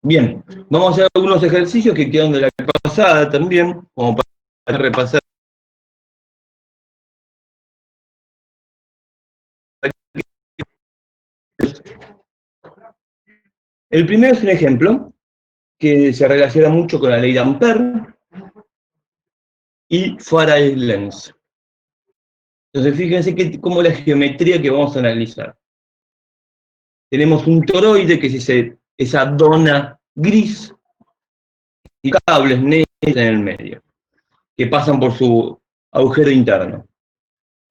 Bien, vamos a hacer algunos ejercicios que quedan de la clase pasada también, como para repasar. El primero es un ejemplo que se relaciona mucho con la ley de Ampère y Faraday's lens. Entonces fíjense cómo la geometría que vamos a analizar. Tenemos un toroide que es esa dona gris y cables negros en el medio, que pasan por su agujero interno.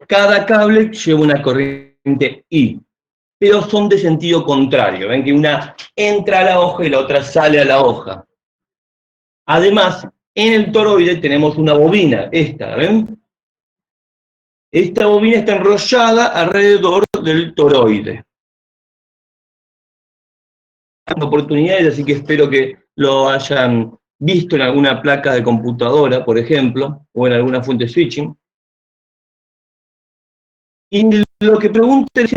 Cada cable lleva una corriente I, pero son de sentido contrario. Ven que una entra a la hoja y la otra sale a la hoja. Además, en el toroide tenemos una bobina, esta, ¿ven? Esta bobina está enrollada alrededor del toroide. Hay oportunidades, así que espero que lo hayan visto en alguna placa de computadora, por ejemplo, o en alguna fuente switching. Y lo que pregunta es,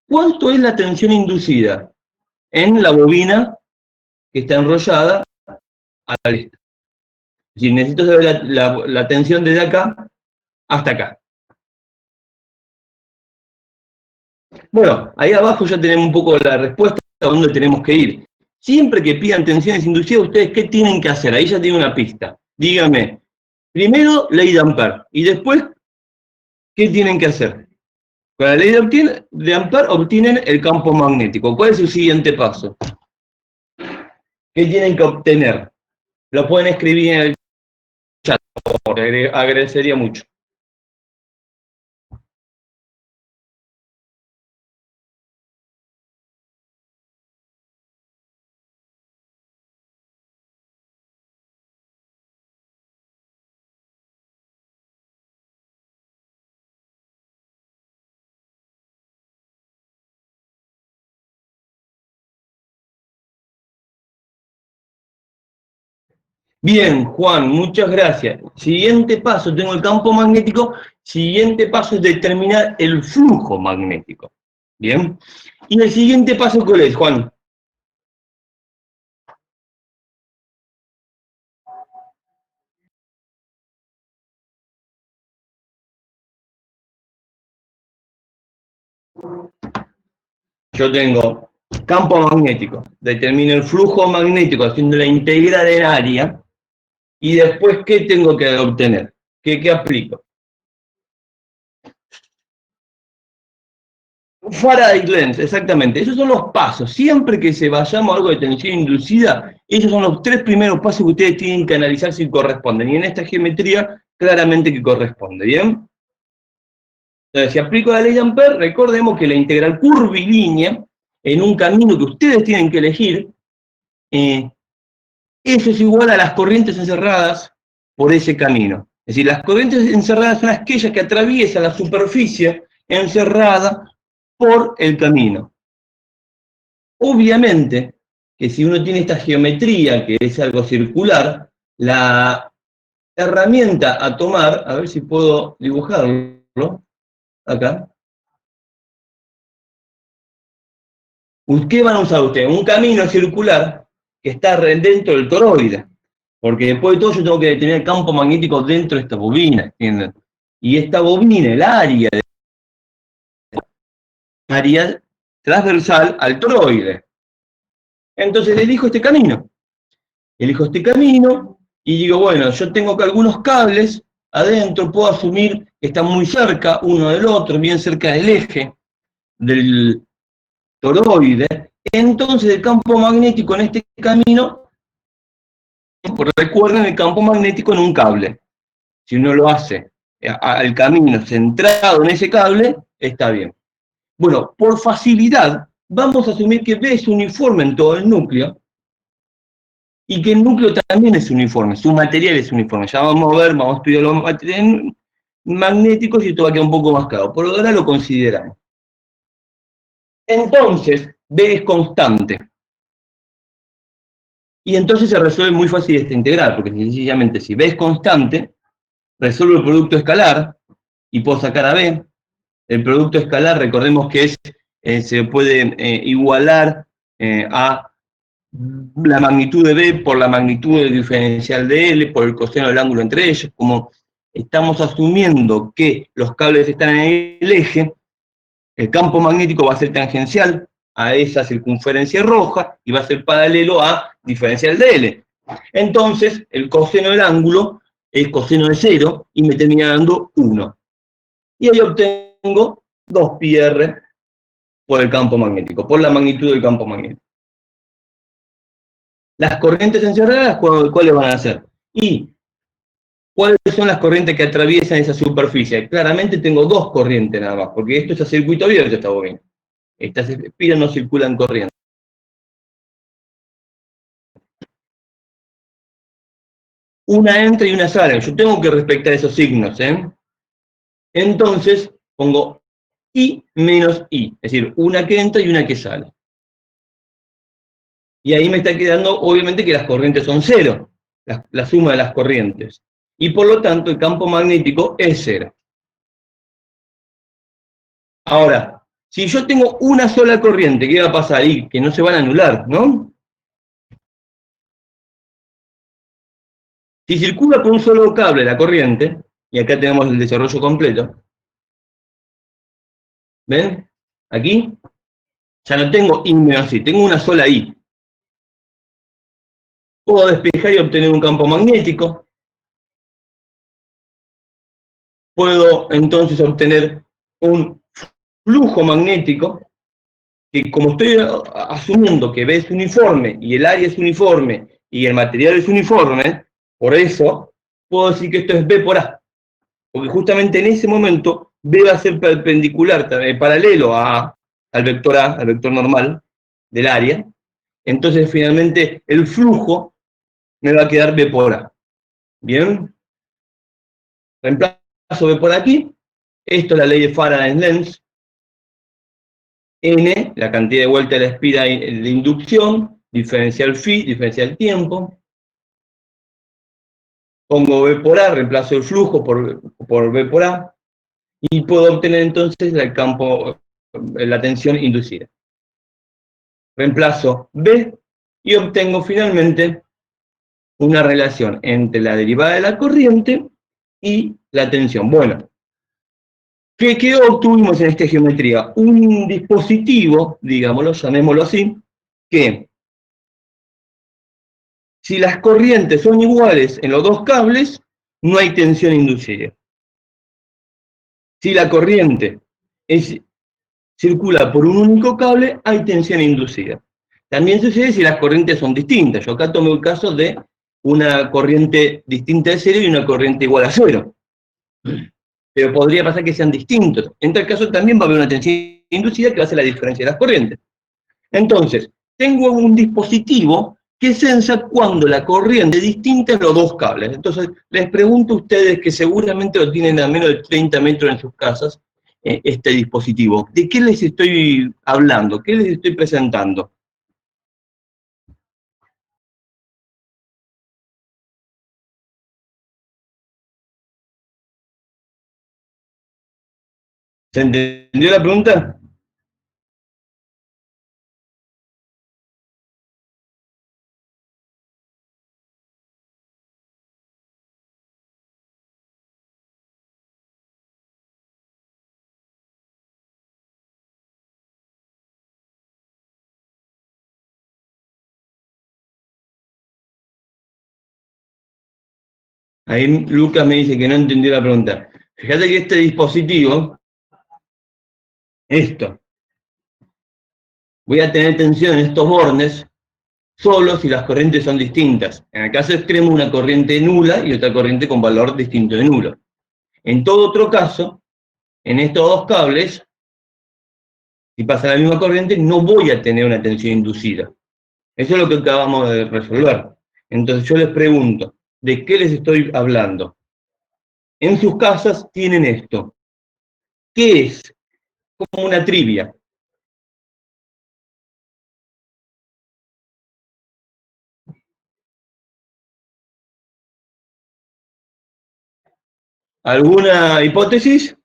¿cuánto es la tensión inducida en la bobina que está enrollada a la lista? Si necesito saber la tensión desde acá hasta acá. Bueno, ahí abajo ya tenemos un poco la respuesta a dónde tenemos que ir. Siempre que pidan tensiones inducidas, ¿ustedes qué tienen que hacer? Ahí ya tienen una pista. Díganme, primero ley de Ampère, y después, ¿qué tienen que hacer? Con la ley de Ampère obtienen el campo magnético. ¿Cuál es el siguiente paso? ¿Qué tienen que obtener? Lo pueden escribir en el chat, por favor, agradecería mucho. Bien, Juan, muchas gracias. Siguiente paso, tengo el campo magnético. Siguiente paso es determinar el flujo magnético. Bien. ¿Y el siguiente paso cuál es, Juan? Yo tengo campo magnético, determino el flujo magnético haciendo la integral en área, y después, ¿qué tengo que obtener? ¿Qué aplico? Faraday's lens, exactamente. Esos son los pasos. Siempre que se vayamos a algo de tensión inducida, esos son los 3 primeros pasos que ustedes tienen que analizar si corresponden. Y en esta geometría, claramente que corresponde, ¿bien? Entonces, si aplico la ley de Ampère, recordemos que la integral curvilínea, en un camino que ustedes tienen que elegir, eso es igual a las corrientes encerradas por ese camino. Es decir, las corrientes encerradas son aquellas que atraviesan la superficie encerrada por el camino. Obviamente que si uno tiene esta geometría, que es algo circular, la herramienta a tomar, a ver si puedo dibujarlo, acá. ¿Qué van a usar ustedes? Un camino circular que está dentro del toroide, porque después de todo yo tengo que tener campo magnético dentro de esta bobina, ¿entienden? Y esta bobina, el área transversal al toroide. Entonces elijo este camino. Elijo este camino y digo, bueno, yo tengo acá algunos cables adentro, puedo asumir que están muy cerca uno del otro, bien cerca del eje del toroide. Entonces el campo magnético en este camino, recuerden el campo magnético en un cable. Si uno lo hace al camino centrado en ese cable, está bien. Bueno, por facilidad, vamos a asumir que B es uniforme en todo el núcleo, y que el núcleo también es uniforme, su material es uniforme. Ya vamos a ver, vamos a estudiar los materiales magnéticos y esto va a quedar un poco más claro. Por ahora lo consideramos. Entonces, B es constante. Y entonces se resuelve muy fácil esta integral, porque sencillamente si B es constante, resuelvo el producto escalar y puedo sacar a B. El producto escalar, recordemos que se puede igualar a la magnitud de B por la magnitud del diferencial de L, por el coseno del ángulo entre ellos, como estamos asumiendo que los cables están en el eje, el campo magnético va a ser tangencial a esa circunferencia roja y va a ser paralelo a diferencial de L. Entonces, el coseno del ángulo es coseno de 0 y me termina dando 1. Y ahí obtengo 2πr por el campo magnético, por la magnitud del campo magnético. Las corrientes encerradas, ¿cuáles van a ser? Y ¿cuáles son las corrientes que atraviesan esa superficie? Claramente tengo dos corrientes nada más, porque esto es a circuito abierto, esta bobina. Estas espiras no circulan corriente. Una entra y una sale. Yo tengo que respetar esos signos, ¿eh? Entonces, pongo I menos I, es decir, una que entra y una que sale. Y ahí me está quedando, obviamente, que las corrientes son cero, la suma de las corrientes. Y por lo tanto, el campo magnético es cero. Ahora, si yo tengo una sola corriente, ¿qué va a pasar ahí? Que no se van a anular, ¿no? Si circula por un solo cable la corriente, y acá tenemos el desarrollo completo, ¿ven? Aquí ya no tengo I menos I, tengo una sola I. Puedo despejar y obtener un campo magnético. Puedo entonces obtener un flujo magnético, que como estoy asumiendo que B es uniforme y el área es uniforme y el material es uniforme, por eso puedo decir que esto es B por A. Porque justamente en ese momento B va a ser perpendicular, paralelo al vector A, al vector normal del área. Entonces finalmente el flujo me va a quedar B por A. ¿Bien? Reemplazo B por aquí. Esto es la ley de Faraday-Lenz. N, la cantidad de vuelta de la espira de inducción, diferencial phi, diferencial tiempo. Pongo B por A, reemplazo el flujo por B por A, y puedo obtener entonces el campo, la tensión inducida. Reemplazo B y obtengo finalmente una relación entre la derivada de la corriente y la tensión. Bueno, ¿qué obtuvimos en esta geometría? Un dispositivo, digámoslo, llamémoslo así, que si las corrientes son iguales en los dos cables, no hay tensión inducida. Si la corriente circula por un único cable, hay tensión inducida. También sucede si las corrientes son distintas. Yo acá tomé el caso de una corriente distinta de cero y una corriente igual a cero. Pero podría pasar que sean distintos. En tal caso también va a haber una tensión inducida que va a ser la diferencia de las corrientes. Entonces, tengo un dispositivo que sensa cuando la corriente es distinta en los dos cables. Entonces, les pregunto a ustedes que seguramente lo tienen a menos de 30 metros en sus casas, este dispositivo. ¿De qué les estoy hablando? ¿Qué les estoy presentando? ¿Se entendió la pregunta? Ahí Lucas me dice que no entendió la pregunta. Fíjate que este dispositivo, esto, voy a tener tensión en estos bornes solo si las corrientes son distintas. En el caso extremo, una corriente nula y otra corriente con valor distinto de nulo. En todo otro caso, en estos dos cables, si pasa la misma corriente, no voy a tener una tensión inducida. Eso es lo que acabamos de resolver. Entonces yo les pregunto, ¿de qué les estoy hablando? En sus casas tienen esto. ¿Qué es? Como una trivia. ¿Alguna hipótesis?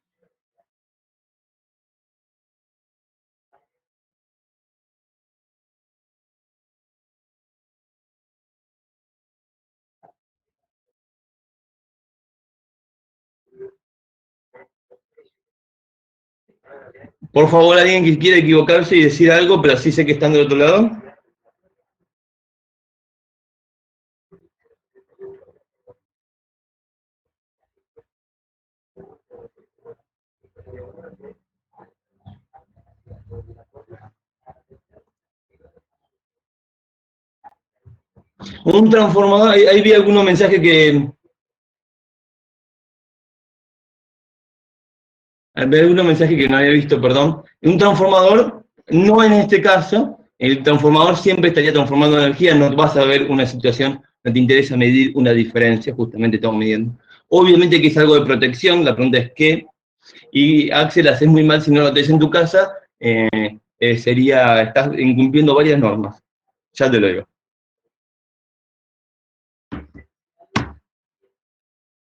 Por favor, alguien que quiera equivocarse y decir algo, pero sí sé que están del otro lado. Un transformador, ahí vi algunos mensajes que... Había algunos mensajes que no había visto, perdón. Un transformador, no en este caso, el transformador siempre estaría transformando energía, no vas a ver una situación, no te interesa medir una diferencia, justamente estamos midiendo. Obviamente que es algo de protección, la pregunta es qué, y Axel, haces muy mal si no lo tenés en tu casa, estás incumpliendo varias normas, ya te lo digo.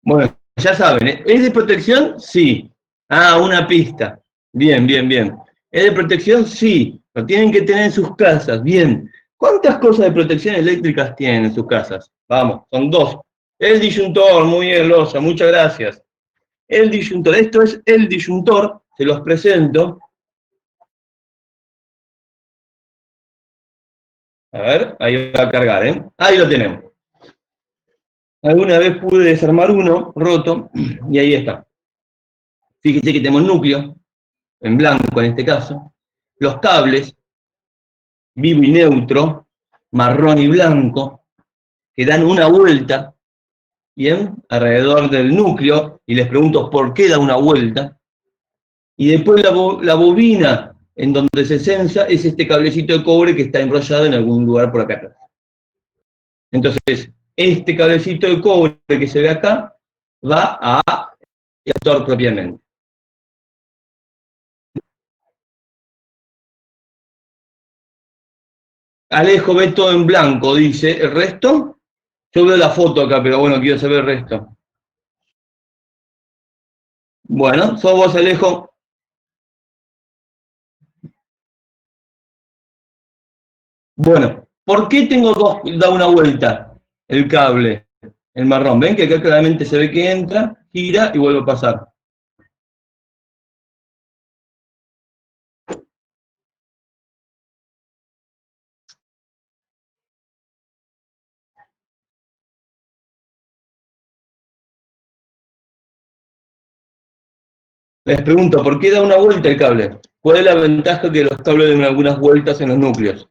Bueno, ya saben, ¿eh? ¿Es de protección? Sí. Ah, una pista. Bien, bien, bien. ¿Es de protección? Sí. Lo tienen que tener en sus casas. Bien. ¿Cuántas cosas de protección eléctricas tienen en sus casas? Vamos, son dos. El disyuntor, muy bien, Loza, muchas gracias. El disyuntor, esto es el disyuntor, se los presento. A ver, ahí va a cargar, ¿eh? Ahí lo tenemos. Alguna vez pude desarmar uno roto y ahí está. Fíjese que tenemos núcleo, en blanco en este caso, los cables, vivo y neutro, marrón y blanco, que dan una vuelta, bien, alrededor del núcleo, y les pregunto por qué da una vuelta, y después la bobina en donde se sensa es este cablecito de cobre que está enrollado en algún lugar por acá atrás. Entonces, este cablecito de cobre que se ve acá va a actor propiamente. Alejo ve todo en blanco, dice. ¿El resto? Yo veo la foto acá, pero bueno, quiero saber el resto. Bueno, sos vos, Alejo. Bueno, ¿por qué tengo dos, da una vuelta el cable, el marrón? ¿Ven que acá claramente se ve que entra, gira y vuelve a pasar? Les pregunto, ¿por qué da una vuelta el cable? ¿Cuál es la ventaja que los cables den algunas vueltas en los núcleos?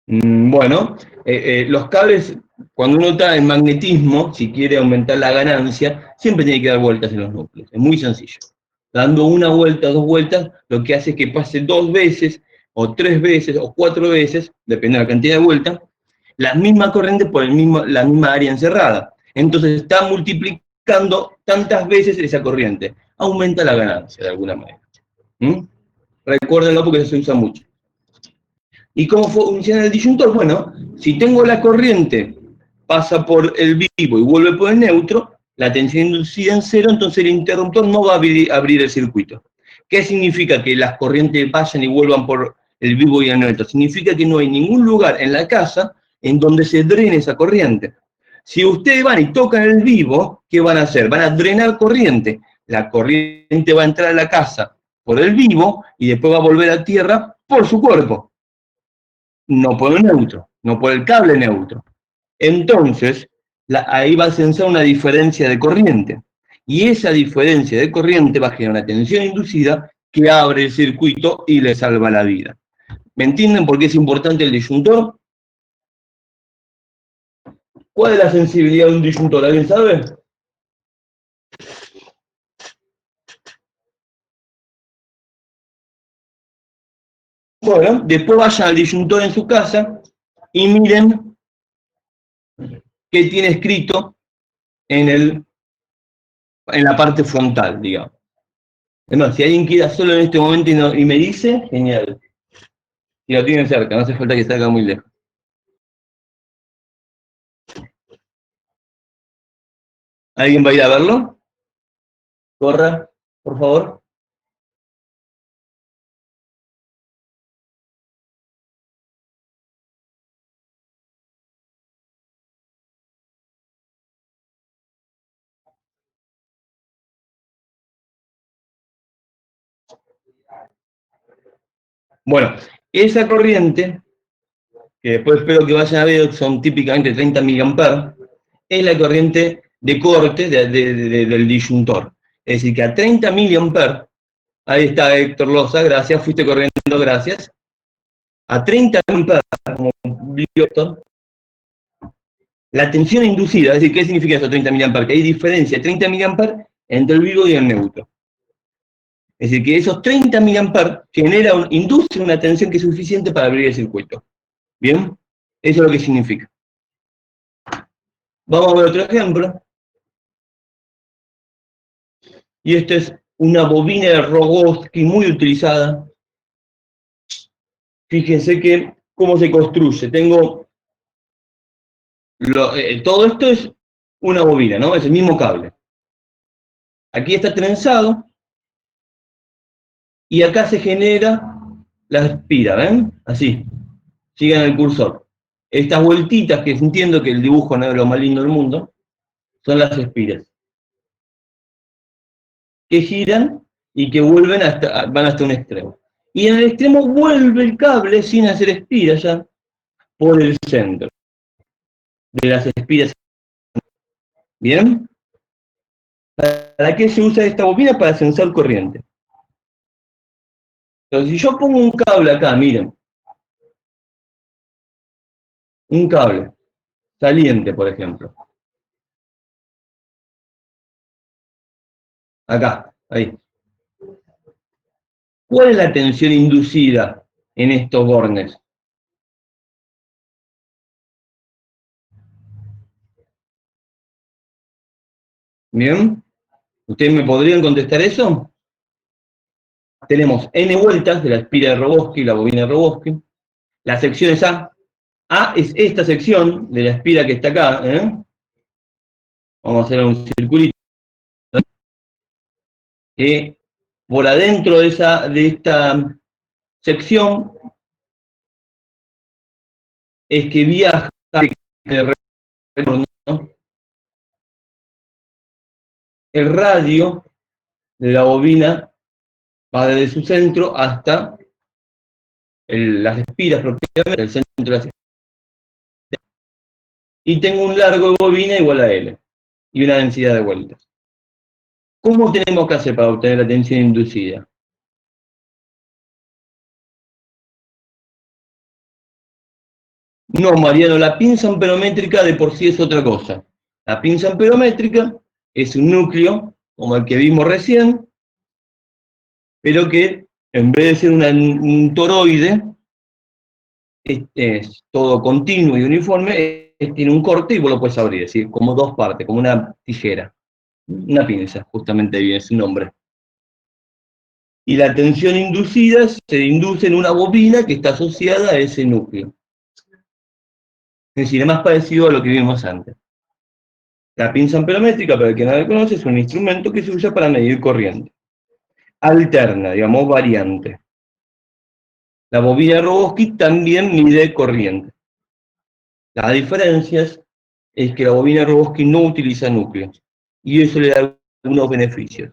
Bueno, los cables, cuando uno está en magnetismo, si quiere aumentar la ganancia, siempre tiene que dar vueltas en los núcleos. Es muy sencillo. Dando una vuelta, dos vueltas, lo que hace es que pase dos veces, o tres veces, o cuatro veces, depende de la cantidad de vueltas, la misma corriente por la misma área encerrada. Entonces está multiplicando tantas veces esa corriente. Aumenta la ganancia de alguna manera. ¿Mm? Recuérdenlo porque eso se usa mucho. ¿Y cómo funciona el disyuntor? Bueno, si tengo la corriente, pasa por el vivo y vuelve por el neutro, la tensión inducida en cero, entonces el interruptor no va a abrir el circuito. ¿Qué significa que las corrientes vayan y vuelvan por el vivo y el neutro? Significa que no hay ningún lugar en la casa en donde se drene esa corriente. Si ustedes van y tocan el vivo, ¿qué van a hacer? Van a drenar corriente. La corriente va a entrar a la casa por el vivo y después va a volver a tierra por su cuerpo, no por el neutro, no por el cable neutro. Entonces, ahí va a censar una diferencia de corriente. Y esa diferencia de corriente va a generar una tensión inducida que abre el circuito y le salva la vida. ¿Me entienden por qué es importante el disyuntor? ¿Cuál es la sensibilidad de un disyuntor? ¿Alguien sabe? Bueno, después vayan al disyuntor en su casa y miren qué tiene escrito en la parte frontal, digamos. Además, si alguien queda solo en este momento y me dice, genial. Y lo tienen cerca, no hace falta que salga muy lejos. ¿Alguien va a ir a verlo? Corra, por favor. Bueno, esa corriente, que después espero que vayan a ver, son típicamente 30 miliamperes, es la corriente de corte del disyuntor. Es decir, que a 30 miliamperes, ahí está Héctor Loza, gracias, fuiste corriendo, gracias. A 30 miliamperes, como dijo Héctor, la tensión inducida, es decir, ¿qué significa eso 30 miliamperes? Que hay diferencia de 30 miliamperes entre el vivo y el neutro. Es decir, que esos 30 miliamperes inducen una tensión que es suficiente para abrir el circuito. ¿Bien? Eso es lo que significa. Vamos a ver otro ejemplo. Y esta es una bobina de Rogowski muy utilizada. Fíjense que cómo se construye. Todo esto es una bobina, ¿no? Es el mismo cable. Aquí está trenzado y acá se genera la espira, ¿ven? Así. Sigan el cursor. Estas vueltitas, que entiendo que el dibujo no es lo más lindo del mundo, son las espiras. Que giran y que van hasta un extremo. Y en el extremo vuelve el cable sin hacer espiras ya por el centro de las espiras. ¿Bien? ¿Para qué se usa esta bobina? Para censar corriente. Entonces, si yo pongo un cable acá, miren, un cable saliente, por ejemplo, acá, ahí. ¿Cuál es la tensión inducida en estos bornes? ¿Bien? ¿Ustedes me podrían contestar eso? Tenemos n vueltas de la espira de Rogowski, la bobina de Rogowski. La sección es A. A es esta sección de la espira que está acá. Vamos a hacer un circulito. Que por adentro de esta sección es que viaja el retorno, ¿no? El radio de la bobina va desde su centro hasta las espiras propiamente, el centro de las espiras. Y tengo un largo de bobina igual a L y una densidad de vueltas. ¿Cómo tenemos que hacer para obtener la tensión inducida? No, Mariano, la pinza amperométrica de por sí es otra cosa. La pinza amperométrica es un núcleo, como el que vimos recién, pero que en vez de ser un toroide, es todo continuo y uniforme, tiene un corte y vos lo puedes abrir, es decir, como dos partes, como una tijera. Una pinza, justamente viene su nombre. Y la tensión inducida se induce en una bobina que está asociada a ese núcleo. Es decir, es más parecido a lo que vimos antes. La pinza amperométrica, para el que no la conoce, es un instrumento que se usa para medir corriente. Alterna, digamos, variante. La bobina de Rogowski también mide corriente. La diferencia es que la bobina de Rogowski no utiliza núcleos, y eso le da algunos beneficios.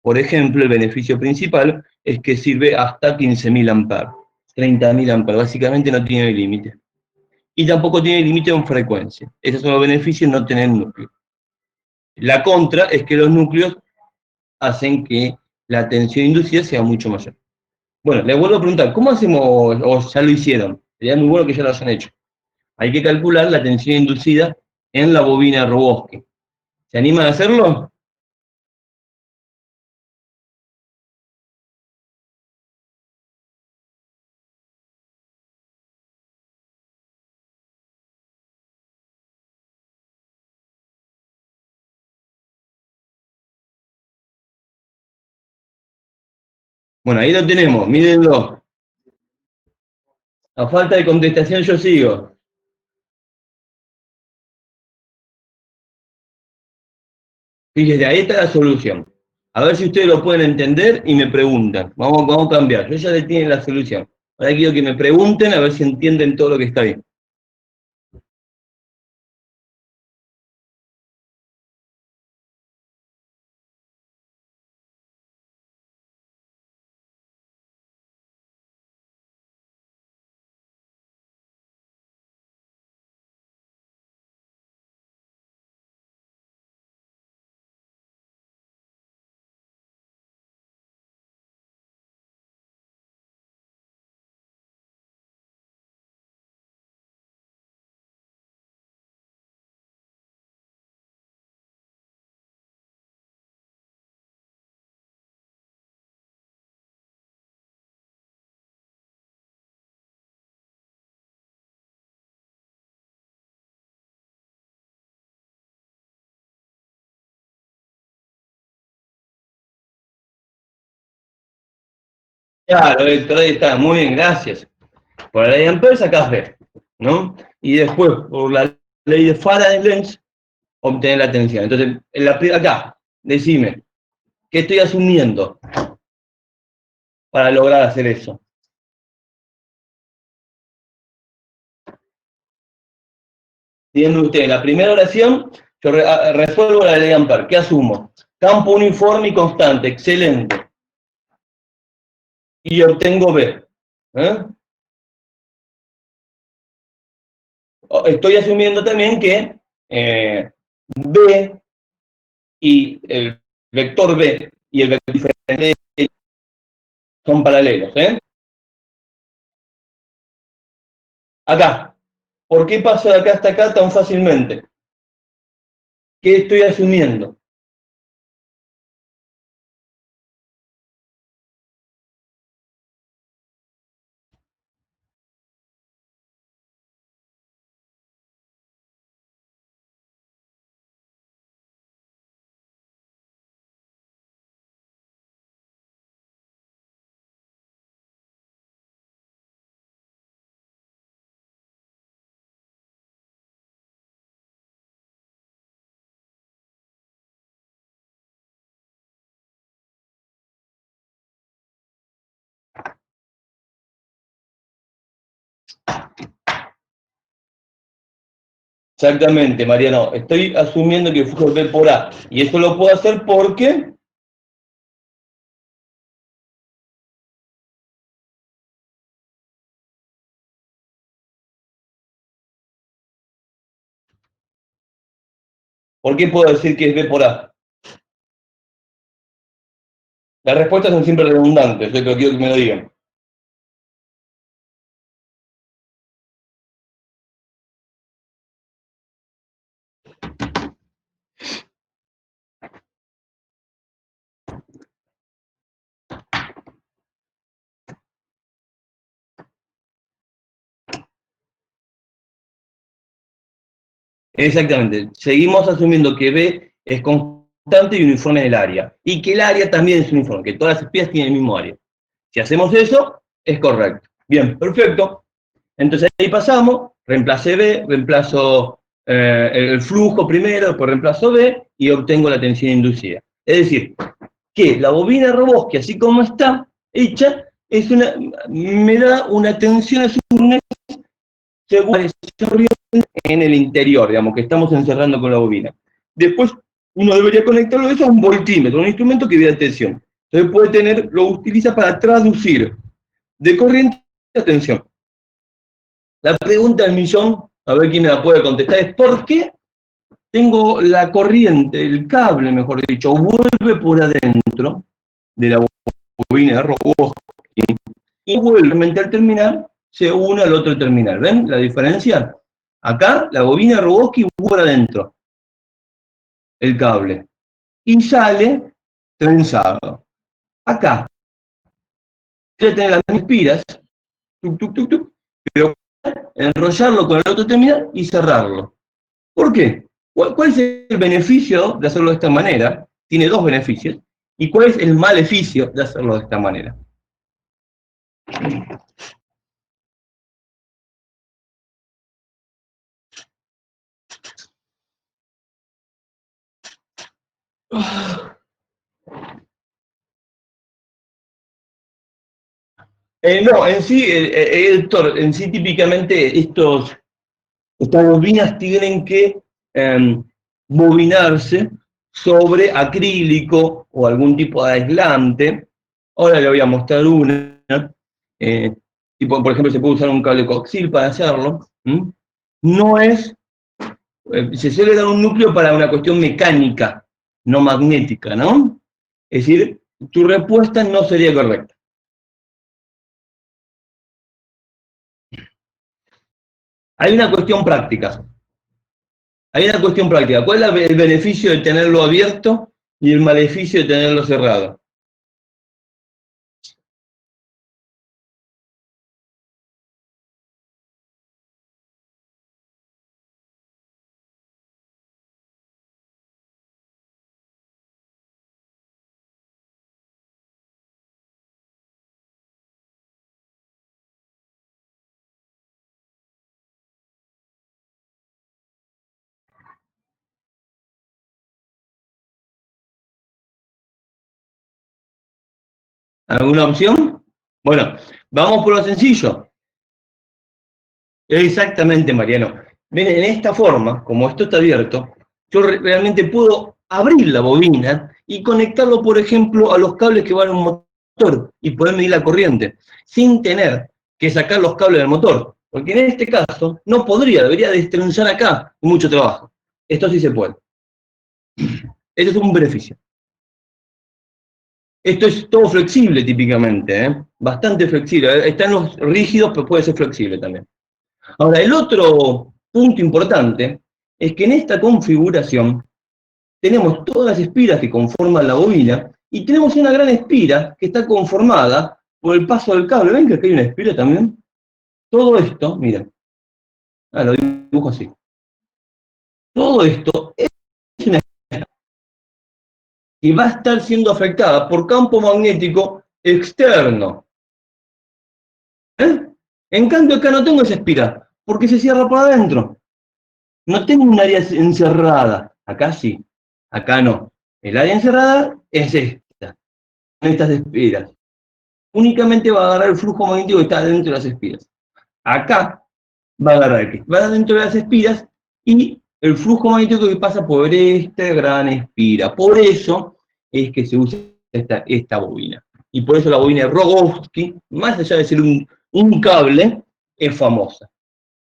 Por ejemplo, el beneficio principal es que sirve hasta 15.000 amperes, 30.000 amperes, básicamente no tiene límite. Y tampoco tiene límite en frecuencia. Esos son los beneficios de no tener núcleo. La contra es que los núcleos hacen que la tensión inducida sea mucho mayor. Bueno, les vuelvo a preguntar, ¿cómo hacemos, o ya lo hicieron? Sería muy bueno que ya lo hayan hecho. Hay que calcular la tensión inducida en la bobina de Rogowski. ¿Se animan a hacerlo? Bueno, ahí lo tenemos, mírenlo. A falta de contestación yo sigo. Fíjense, ahí está la solución. A ver si ustedes lo pueden entender y me preguntan. Vamos a cambiar. Yo ya le tienen la solución. Ahora quiero que me pregunten a ver si entienden todo lo que está bien. Claro, Héctor, ahí está, muy bien, gracias. Por la ley de Ampère sacás B, ¿no? Y después, por la ley de Faraday-Lenz, obtener la tensión. Entonces, acá, decime, ¿qué estoy asumiendo para lograr hacer eso? Tiene usted, en la primera oración, yo resuelvo la ley de Ampère. ¿Qué asumo? Campo uniforme y constante, excelente. Y obtengo B. ¿Eh? Estoy asumiendo también que B y el vector B y el vector diferente son paralelos. Acá, ¿por qué paso de acá hasta acá tan fácilmente? ¿Qué estoy asumiendo? Exactamente, Mariano. Estoy asumiendo que flujo B por A. Y eso lo puedo hacer porque, ¿por qué puedo decir que es B por A? Las respuestas son siempre redundantes, yo quiero que me lo digan. Exactamente. Seguimos asumiendo que B es constante y uniforme en el área. Y que el área también es uniforme, que todas las espías tienen el mismo área. Si hacemos eso, es correcto. Bien, perfecto. Entonces ahí pasamos, reemplacé B, reemplazo el flujo primero, después reemplazo B y obtengo la tensión inducida. Es decir, que la bobina Roboski, así como está hecha, me da una tensión a su según en el interior, digamos, que estamos encerrando con la bobina. Después, uno debería conectarlo eso a un voltímetro, un instrumento que mida tensión. Entonces puede tener, lo utiliza para traducir de corriente a tensión. La pregunta del millón, a ver quién me la puede contestar, es ¿por qué tengo la corriente, el cable, mejor dicho, vuelve por adentro de la bobina de Roboski y vuelve al terminal, se une al otro terminal? ¿Ven la diferencia? Acá la bobina de Roboski vuelve por adentro, el cable, y sale trenzado. Acá, quiere tener las mismas piras, tuc, tuc, tuc, tuc, pero enrollarlo con el otro terminal y cerrarlo. ¿Por qué? ¿Cuál es el beneficio de hacerlo de esta manera? Tiene dos beneficios. ¿Y cuál es el maleficio de hacerlo de esta manera? No, en sí, Héctor, en sí típicamente estas bobinas tienen que bobinarse sobre acrílico o algún tipo de aislante. Ahora le voy a mostrar una. eh, tipo, por ejemplo, se puede usar un cable coaxil para hacerlo. No es, se suele dar un núcleo para una cuestión mecánica, no magnética, ¿no? Es decir, tu respuesta no sería correcta. Hay una cuestión práctica. Hay una cuestión práctica. ¿Cuál es el beneficio de tenerlo abierto y el maleficio de tenerlo cerrado? ¿Alguna opción? Bueno, vamos por lo sencillo. Exactamente, Mariano. Ven, en esta forma, como esto está abierto, yo realmente puedo abrir la bobina y conectarlo, por ejemplo, a los cables que van a un motor y poder medir la corriente, sin tener que sacar los cables del motor. Porque en este caso no podría, debería destrenzar acá mucho trabajo. Esto sí se puede. Este es un beneficio. Esto es todo flexible típicamente, ¿eh? Bastante flexible. Está en los rígidos, pero puede ser flexible también. Ahora, el otro punto importante es que en esta configuración tenemos todas las espiras que conforman la bobina y tenemos una gran espira que está conformada por el paso del cable. ¿Ven que aquí hay una espira también? Todo esto, miren, lo dibujo así. Todo esto es una espira y va a estar siendo afectada por campo magnético externo. ¿Eh? En cambio acá no tengo esa espira, porque se cierra por adentro. No tengo un área encerrada. Acá sí, acá no. El área encerrada es esta, estas espiras. Únicamente va a agarrar el flujo magnético que está dentro de las espiras. Acá va a agarrar que va dentro de las espiras y el flujo magnético que pasa por esta gran espira. Por eso es que se usa esta bobina. Y por eso la bobina de Rogowski, más allá de ser un cable, es famosa.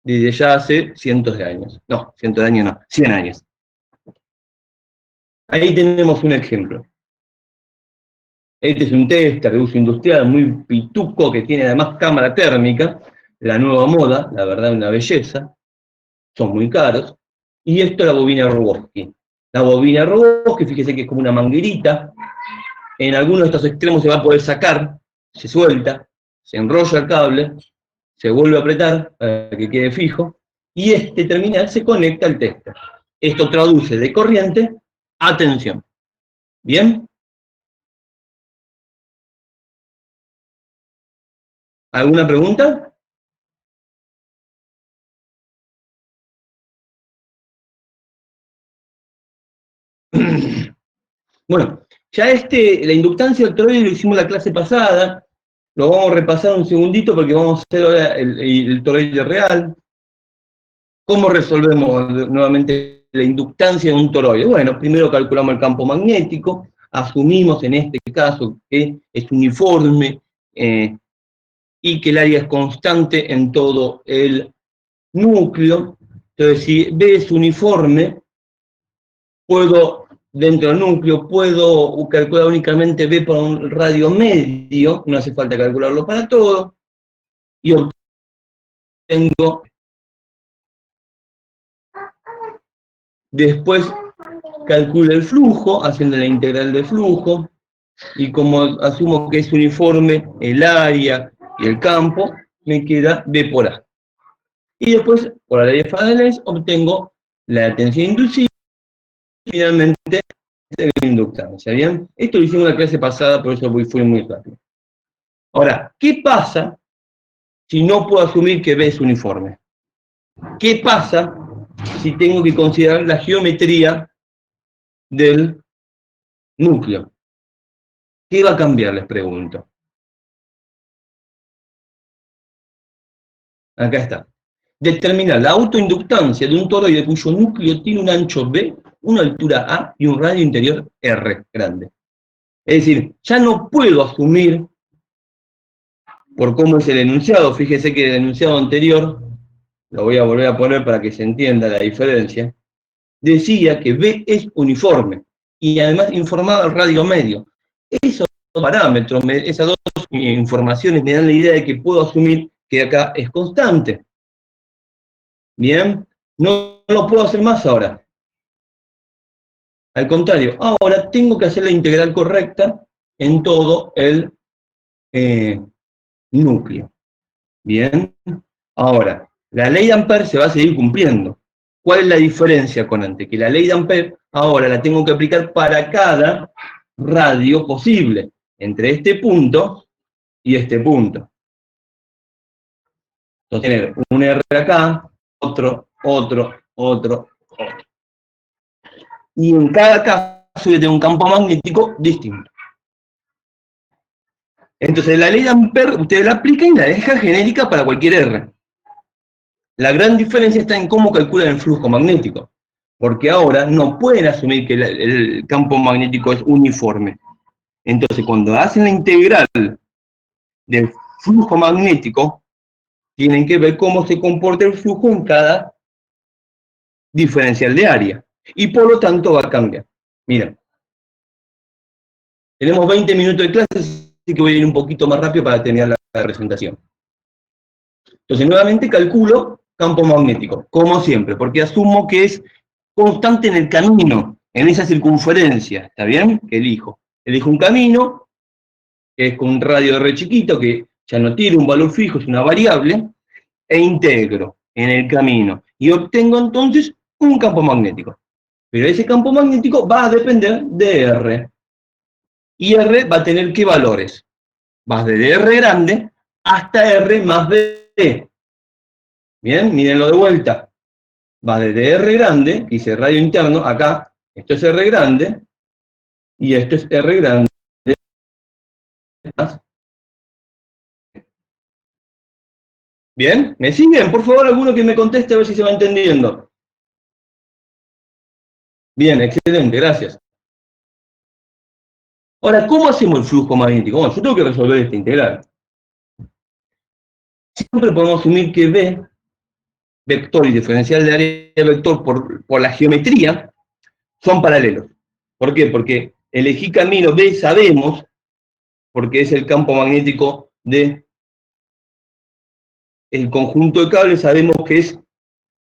Desde ya hace cientos de años. No, cientos de años no, 100 años. Ahí tenemos un ejemplo. Este es un tester de uso industrial muy pituco que tiene además cámara térmica, la nueva moda, la verdad una belleza, son muy caros. Y esto es la bobina Rogowski. La bobina Rogowski, fíjese que es como una manguerita, en algunos de estos extremos se va a poder sacar, se suelta, se enrolla el cable, se vuelve a apretar para que quede fijo, y este terminal se conecta al tester. Esto traduce de corriente a tensión. ¿Bien? ¿Alguna pregunta? Bueno, ya la inductancia del toroide lo hicimos la clase pasada, lo vamos a repasar un segundito porque vamos a hacer ahora el toroide real. ¿Cómo resolvemos nuevamente la inductancia de un toroide? Bueno, primero calculamos el campo magnético, asumimos en este caso que es uniforme y que el área es constante en todo el núcleo. Entonces, si B es uniforme, puedo, dentro del núcleo, puedo calcular únicamente B por un radio medio, no hace falta calcularlo para todo, y obtengo, después calculo el flujo, haciendo la integral de flujo, y como asumo que es uniforme el área y el campo, me queda B por A. Y después, por la ley de Fadens, obtengo la tensión inducida y finalmente la inductancia. ¿Bien? Esto lo hicimos en la clase pasada, por eso fui muy rápido. Ahora, ¿qué pasa si no puedo asumir que B es uniforme? ¿Qué pasa si tengo que considerar la geometría del núcleo? ¿Qué va a cambiar? Les pregunto. Acá está. Determinar la autoinductancia de un toroide cuyo núcleo tiene un ancho B, una altura A y un radio interior R grande. Es decir, ya no puedo asumir, por cómo es el enunciado, fíjese que el enunciado anterior, lo voy a volver a poner para que se entienda la diferencia, decía que B es uniforme y además informaba al radio medio. Esos dos parámetros, esas dos informaciones me dan la idea de que puedo asumir que acá es constante. Bien, no lo puedo hacer más ahora. Al contrario, ahora tengo que hacer la integral correcta en todo el núcleo. Bien, ahora, la ley de Ampère se va a seguir cumpliendo. ¿Cuál es la diferencia con antes? Que la ley de Ampère ahora la tengo que aplicar para cada radio posible, entre este punto y este punto. Entonces, tener un R acá, otro. Y en cada caso yo tengo un campo magnético distinto. Entonces la ley de Ampère usted la aplica y la deja genérica para cualquier R. La gran diferencia está en cómo calculan el flujo magnético, porque ahora no pueden asumir que el campo magnético es uniforme. Entonces cuando hacen la integral del flujo magnético, tienen que ver cómo se comporta el flujo en cada diferencial de área. Y por lo tanto va a cambiar. Miren, tenemos 20 minutos de clase, así que voy a ir un poquito más rápido para terminar la presentación. Entonces, nuevamente calculo campo magnético, como siempre, porque asumo que es constante en el camino, en esa circunferencia, ¿está bien? Que elijo. Elijo un camino, que es con un radio de R chiquito, que ya no tiene un valor fijo, es una variable, e integro en el camino. Y obtengo entonces un campo magnético. Pero ese campo magnético va a depender de R. Y R va a tener ¿qué valores? Va desde R grande hasta R más B. Bien, mírenlo de vuelta. Va desde R grande, que dice radio interno, acá, esto es R grande, y esto es R grande. ¿Bien? ¿Me siguen? Por favor, alguno que me conteste a ver si se va entendiendo. Bien, excelente, gracias. Ahora, ¿cómo hacemos el flujo magnético? Bueno, yo tengo que resolver esta integral. Siempre podemos asumir que B, vector y diferencial de área vector por la geometría, son paralelos. ¿Por qué? Porque elegí camino B, sabemos, porque es el campo magnético de el conjunto de cables, sabemos que es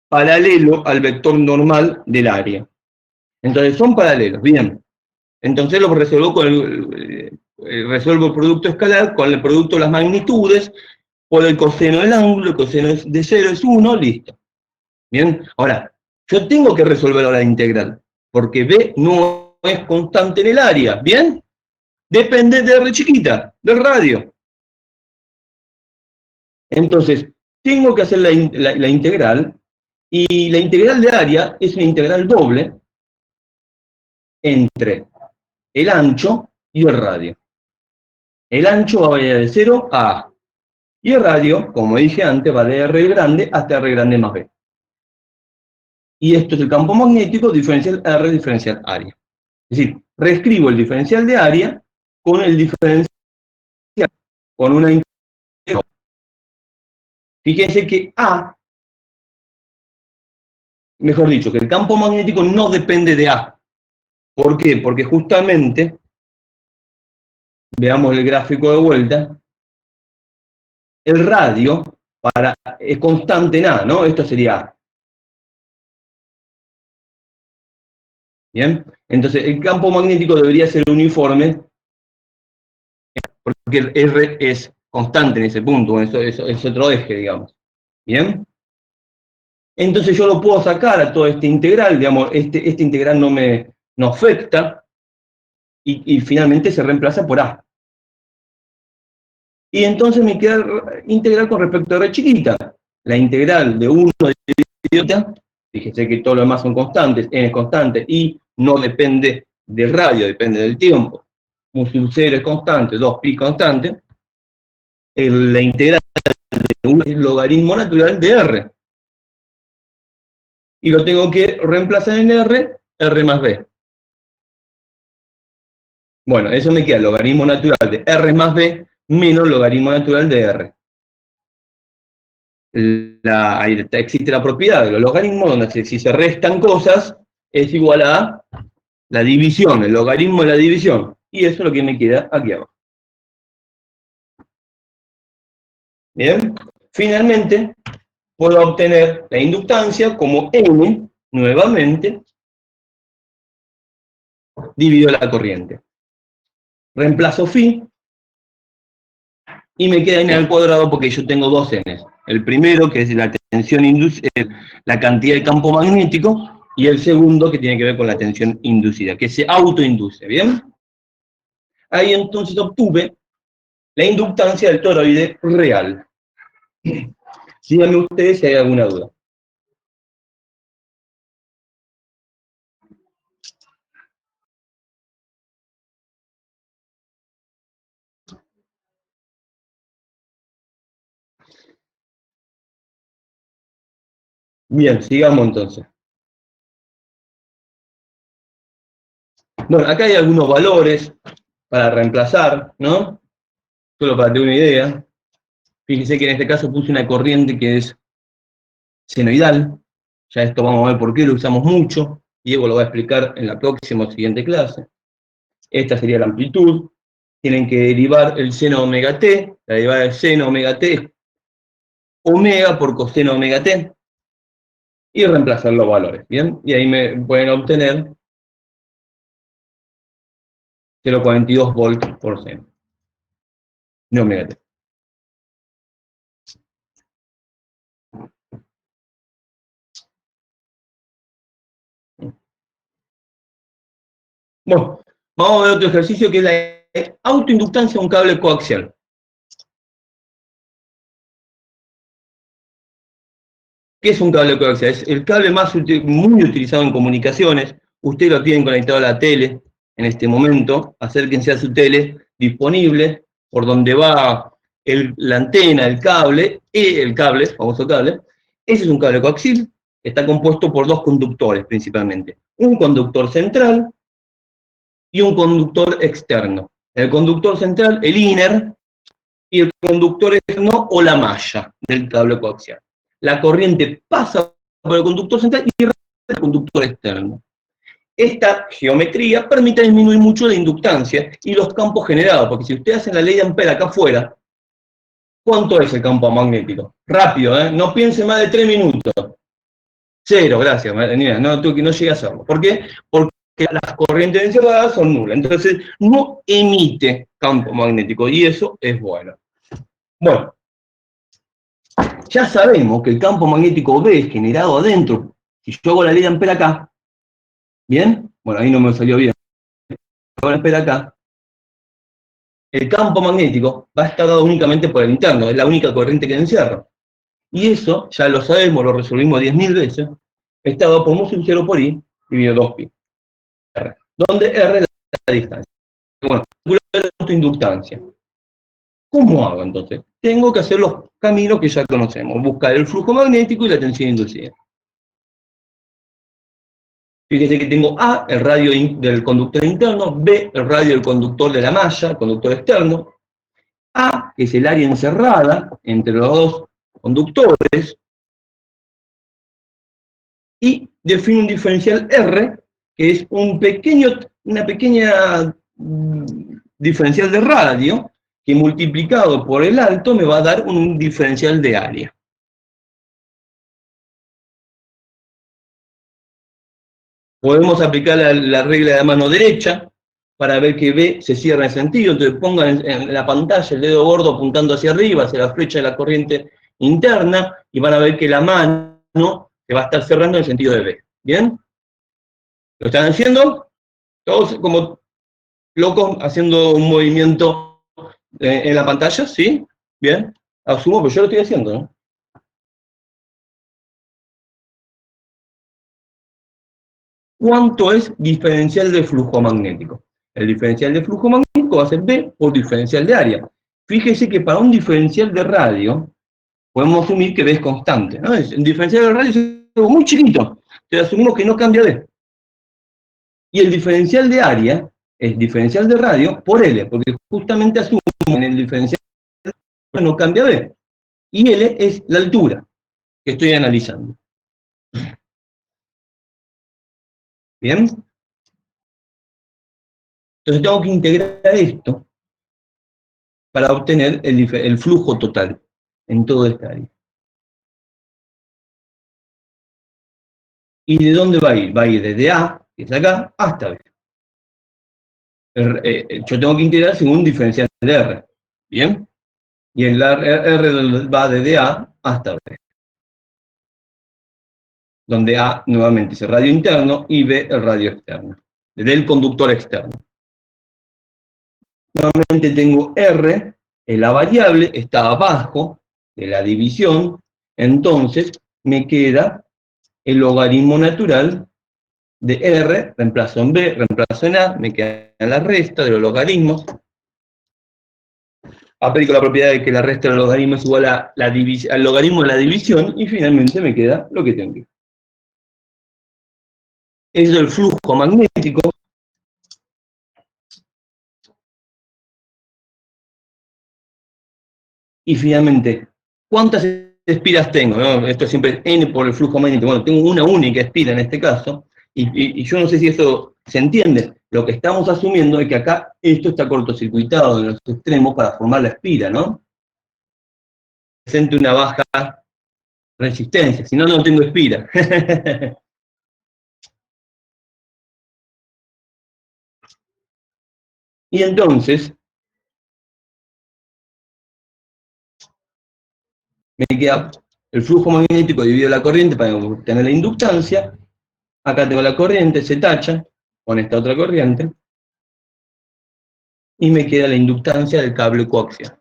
paralelo al vector normal del área. Entonces son paralelos, bien. Entonces lo resuelvo con resuelvo el producto escalar con el producto de las magnitudes, por el coseno del ángulo, el coseno de 0 es 1, listo. Bien, ahora, yo tengo que resolver ahora la integral, porque B no es constante en el área, ¿bien? Depende de R chiquita, del radio. Entonces, tengo que hacer la integral, y la integral de área es una integral doble entre el ancho y el radio. El ancho va a variar de 0 a A. Y el radio, como dije antes, va de R grande hasta R grande más B. Y esto es el campo magnético diferencial R diferencial área. Es decir, reescribo el diferencial de área con el diferencial, con una integral. Fíjense que A, mejor dicho, que el campo magnético no depende de A. ¿Por qué? Porque justamente, veamos el gráfico de vuelta, el radio es constante en A, ¿no? Esto sería A. ¿Bien? Entonces, el campo magnético debería ser uniforme, porque el R es constante en ese punto, eso es otro eje, digamos. ¿Bien? Entonces yo lo puedo sacar a toda esta integral, digamos, este integral no afecta, y finalmente se reemplaza por A. Y entonces me queda integral con respecto a R chiquita. La integral de 1 de idiota, fíjese que todo lo demás son constantes, n es constante, y no depende del radio, depende del tiempo. Un sub 0 es constante, 2pi constante. La integral de 1 es el logaritmo natural de R. Y lo tengo que reemplazar en R más B. Bueno, eso me queda el logaritmo natural de R más B menos logaritmo natural de R. Ahí existe la propiedad de los logaritmos, donde si se restan cosas, es igual a la división, el logaritmo de la división. Y eso es lo que me queda aquí abajo. Bien, finalmente puedo obtener la inductancia como N, nuevamente, dividido la corriente. Reemplazo phi, y me queda n al cuadrado porque yo tengo dos n's. El primero, que es la tensión la cantidad de campo magnético, y el segundo, que tiene que ver con la tensión inducida, que se autoinduce, ¿bien? Ahí entonces obtuve la inductancia del toroide real. Díganme ustedes si hay alguna duda. Bien, sigamos entonces. Bueno, acá hay algunos valores para reemplazar, ¿no? Solo para tener una idea. Fíjense que en este caso puse una corriente que es senoidal. Ya esto vamos a ver por qué lo usamos mucho. Diego lo va a explicar en la próxima o siguiente clase. Esta sería la amplitud. Tienen que derivar el seno omega t. La derivada del seno omega t es omega por coseno omega t. Y reemplazar los valores, ¿bien? Y ahí me pueden obtener 0,42 volts por seno de omega t. Bueno, vamos a ver otro ejercicio que es la autoinductancia de un cable coaxial. ¿Qué es un cable coaxial? Es el cable muy utilizado en comunicaciones. Ustedes lo tienen conectado a la tele en este momento. Acérquense a su tele disponible por donde va la antena, el cable, famoso cable. Ese es un cable coaxial. Está compuesto por dos conductores principalmente. Un conductor central y un conductor externo. El conductor central, el inner, y el conductor externo o la malla del cable coaxial. La corriente pasa por el conductor central y regresa al conductor externo. Esta geometría permite disminuir mucho la inductancia y los campos generados, porque si ustedes hacen la ley de Ampere acá afuera, ¿cuánto es el campo magnético? Rápido, ¿eh? No piense más de 3 minutos. 0, gracias, no llegué a hacerlo. ¿Por qué? Porque las corrientes encerradas son nulas, entonces no emite campo magnético, y eso es bueno. Bueno, ya sabemos que el campo magnético B es generado adentro. Si yo hago la ley de Ampere acá, ¿bien? Bueno, ahí no me salió bien. Hago la Ampere acá. El campo magnético va a estar dado únicamente por el interno, es la única corriente que encierra. Y eso, ya lo sabemos, lo resolvimos 10.000 veces, está dado por mu sub 0 por I dividido 2pi. R, donde R es la distancia. Bueno, calcular la inductancia. ¿Cómo hago entonces? Tengo que hacer los caminos que ya conocemos, buscar el flujo magnético y la tensión inducida. Fíjense que tengo A, el radio del conductor interno, B, el radio del conductor de la malla, el conductor externo, A, que es el área encerrada entre los dos conductores, y defino un diferencial R, que es una pequeña diferencial de radio, que multiplicado por el alto me va a dar un diferencial de área. Podemos aplicar la regla de mano derecha para ver que B se cierra en sentido. Entonces pongan en la pantalla el dedo gordo apuntando hacia arriba, hacia la flecha de la corriente interna, y van a ver que la mano se va a estar cerrando en el sentido de B. ¿Bien? ¿Lo están haciendo? Todos como locos haciendo un movimiento en la pantalla, ¿sí? Bien. Asumo que yo lo estoy haciendo, ¿no? ¿Cuánto es diferencial de flujo magnético? El diferencial de flujo magnético va a ser B por diferencial de área. Fíjese que para un diferencial de radio, podemos asumir que B es constante, ¿no? El diferencial de radio es algo muy chiquito, entonces asumimos que no cambia D. Y el diferencial de área es diferencial de radio por L, porque justamente asumo en el diferencial de radio no cambia B. Y L es la altura que estoy analizando. ¿Bien? Entonces tengo que integrar esto para obtener el flujo total en todo esta área. ¿Y de dónde va a ir? Va a ir desde A, que es acá, hasta B. Yo tengo que integrar según un diferencial de R. ¿Bien? Y el R va desde A hasta B. Donde A nuevamente es el radio interno y B el radio externo. Del conductor externo. Nuevamente tengo R, la variable está abajo de la división, entonces me queda el logaritmo natural de R, reemplazo en B, reemplazo en A, me queda la resta de los logaritmos. aplico la propiedad de que la resta del logaritmo es igual al logaritmo de la división, y finalmente me queda lo que tengo. Es el flujo magnético. Y finalmente, ¿cuántas espiras tengo? ¿No? Esto es siempre n por el flujo magnético. Bueno, tengo una única espira en este caso, y yo no sé si eso se entiende. Lo que estamos asumiendo es que acá esto está cortocircuitado en los extremos para formar la espira, ¿no? Presente una baja resistencia, si no, no tengo espira. Y entonces, me queda el flujo magnético dividido la corriente para obtener la inductancia. Acá tengo la corriente, se tacha con esta otra corriente, y me queda la inductancia del cable coaxial.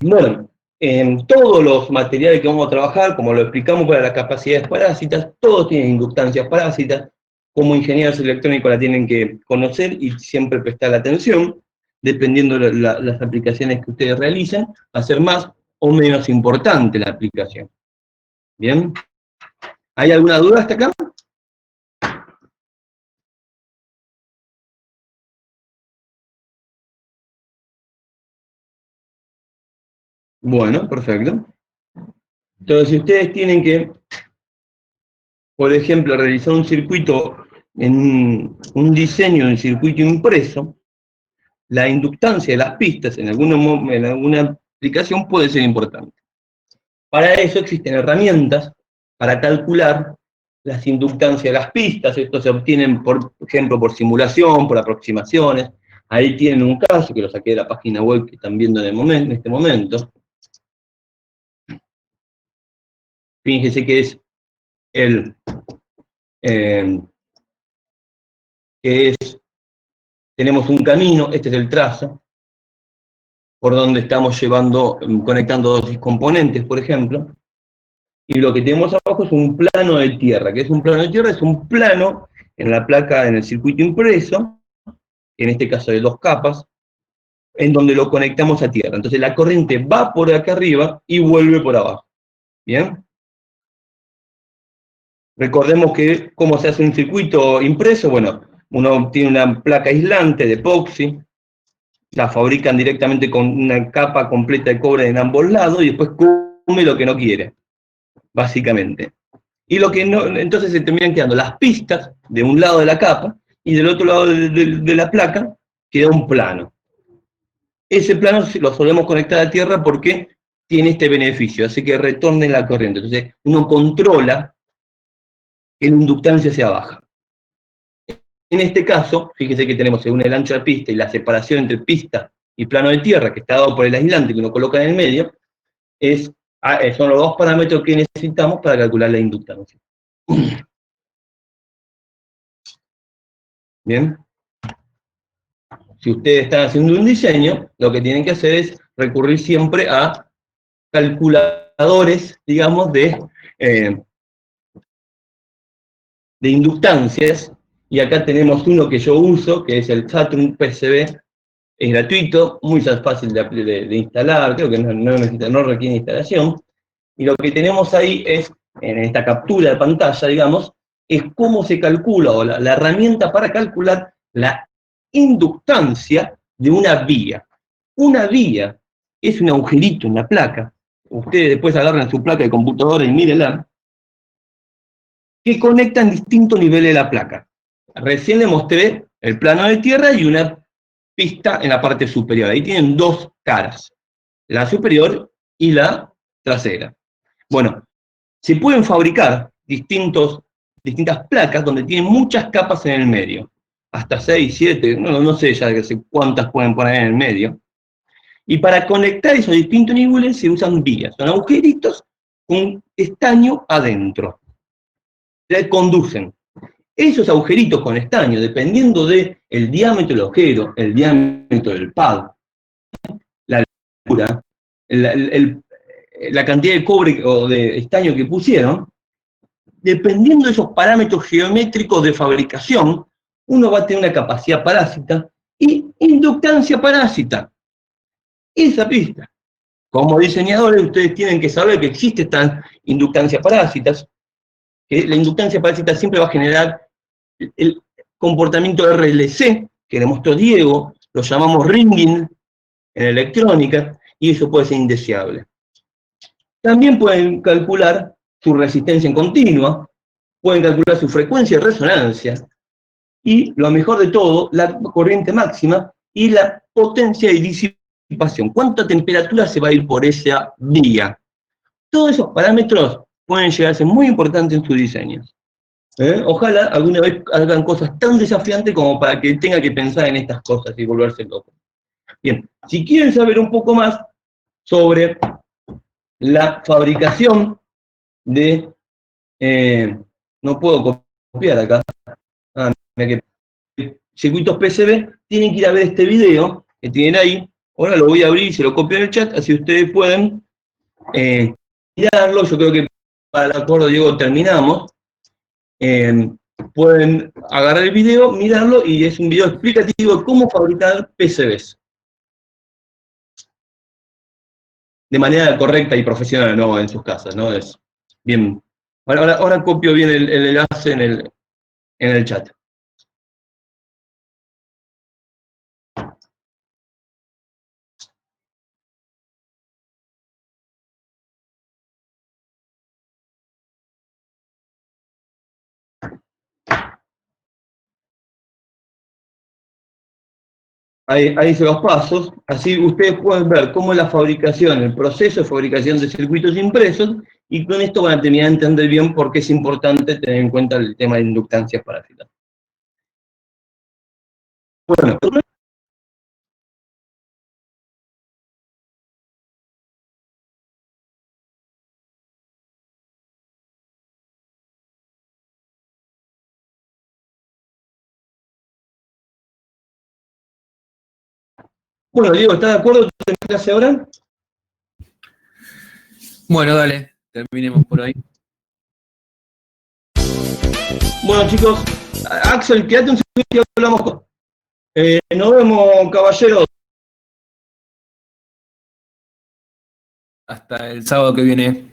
Bueno, en todos los materiales que vamos a trabajar, como lo explicamos para las capacidades parásitas, todos tienen inductancias parásitas. Como ingenieros electrónicos la tienen que conocer y siempre prestar atención, dependiendo de las aplicaciones que ustedes realicen, hacer más o menos importante la aplicación. ¿Bien? ¿Hay alguna duda hasta acá? Bueno, perfecto. Entonces, si ustedes tienen que, por ejemplo, realizar un circuito, en un diseño de un circuito impreso, la inductancia de las pistas en alguna aplicación puede ser importante. Para eso existen herramientas para calcular las inductancias de las pistas. Esto se obtienen, por ejemplo, por simulación, por aproximaciones. Ahí tienen un caso que lo saqué de la página web que están viendo en este momento. Fíjense que es tenemos un camino, este es el trazo, por donde estamos conectando dos componentes, por ejemplo, y lo que tenemos abajo es un plano de tierra. ¿Qué es un plano de tierra? Es un plano en la placa, en el circuito impreso, en este caso de 2 capas, en donde lo conectamos a tierra. Entonces la corriente va por acá arriba y vuelve por abajo. ¿Bien? Recordemos que cómo se hace un circuito impreso. Bueno, uno tiene una placa aislante de epoxi, la fabrican directamente con una capa completa de cobre en ambos lados y después come lo que no quiere, básicamente. Y lo que no, entonces se terminan quedando las pistas de un lado de la capa y del otro lado de la placa queda un plano. Ese plano lo solemos conectar a tierra porque tiene este beneficio, hace que retorne la corriente. Entonces uno controla que la inductancia sea baja. En este caso, fíjense que tenemos según el ancho de la pista y la separación entre pista y plano de tierra, que está dado por el aislante que uno coloca en el medio, son los 2 parámetros que necesitamos para calcular la inductancia. Bien. Si ustedes están haciendo un diseño, lo que tienen que hacer es recurrir siempre a calculadores, digamos, de inductancias, y acá tenemos uno que yo uso, que es el Saturn PCB. Es gratuito, muy fácil de instalar, creo que no requiere instalación, y lo que tenemos ahí es, en esta captura de pantalla, digamos, es cómo se calcula, o la herramienta para calcular la inductancia de una vía. Una vía es un agujerito en la placa, ustedes después agarran su placa de computadora y mírenla, que conectan distintos niveles de la placa. Recién le mostré el plano de tierra y una pista en la parte superior. Ahí tienen 2 caras, la superior y la trasera. Bueno, se pueden fabricar distintas placas donde tienen muchas capas en el medio, hasta 6, 7, no sé ya cuántas pueden poner en el medio. Y para conectar esos distintos niveles se usan vías, son agujeritos con estaño adentro. Se conducen. Esos agujeritos con estaño, dependiendo del diámetro del agujero, el diámetro del pad, la altura, la cantidad de cobre o de estaño que pusieron, dependiendo de esos parámetros geométricos de fabricación, uno va a tener una capacidad parásita y inductancia parásita. Esa pista. Como diseñadores, ustedes tienen que saber que existe esta inductancia parásitas, que la inductancia parásita siempre va a generar el comportamiento RLC, que demostró Diego, lo llamamos ringing en electrónica, y eso puede ser indeseable. También pueden calcular su resistencia en continua, pueden calcular su frecuencia de resonancia, y lo mejor de todo, la corriente máxima y la potencia de disipación. ¿Cuánta temperatura se va a ir por esa vía? Todos esos parámetros pueden llegar a ser muy importantes en sus diseños. Ojalá alguna vez hagan cosas tan desafiantes como para que tenga que pensar en estas cosas y volverse loco. Bien, si quieren saber un poco más sobre la fabricación de... no puedo copiar acá. Circuitos PCB, tienen que ir a ver este video que tienen ahí. Ahora lo voy a abrir y se lo copio en el chat, así ustedes pueden mirarlo. Yo creo que para el acuerdo, Diego, terminamos. Pueden agarrar el video, mirarlo, y es un video explicativo de cómo fabricar PCBs. De manera correcta y profesional, no en sus casas, ¿no? Es bien. Ahora copio bien el enlace en el chat. Ahí hice los pasos, así ustedes pueden ver cómo es la fabricación, el proceso de fabricación de circuitos impresos, y con esto van a terminar de entender bien por qué es importante tener en cuenta el tema de inductancias parásitas. Bueno, Diego, ¿estás de acuerdo? ¿Qué hace ahora? Bueno, dale, terminemos por ahí. Bueno, chicos, Axel, quédate un segundo y hablamos. Nos vemos, caballeros. Hasta el sábado que viene.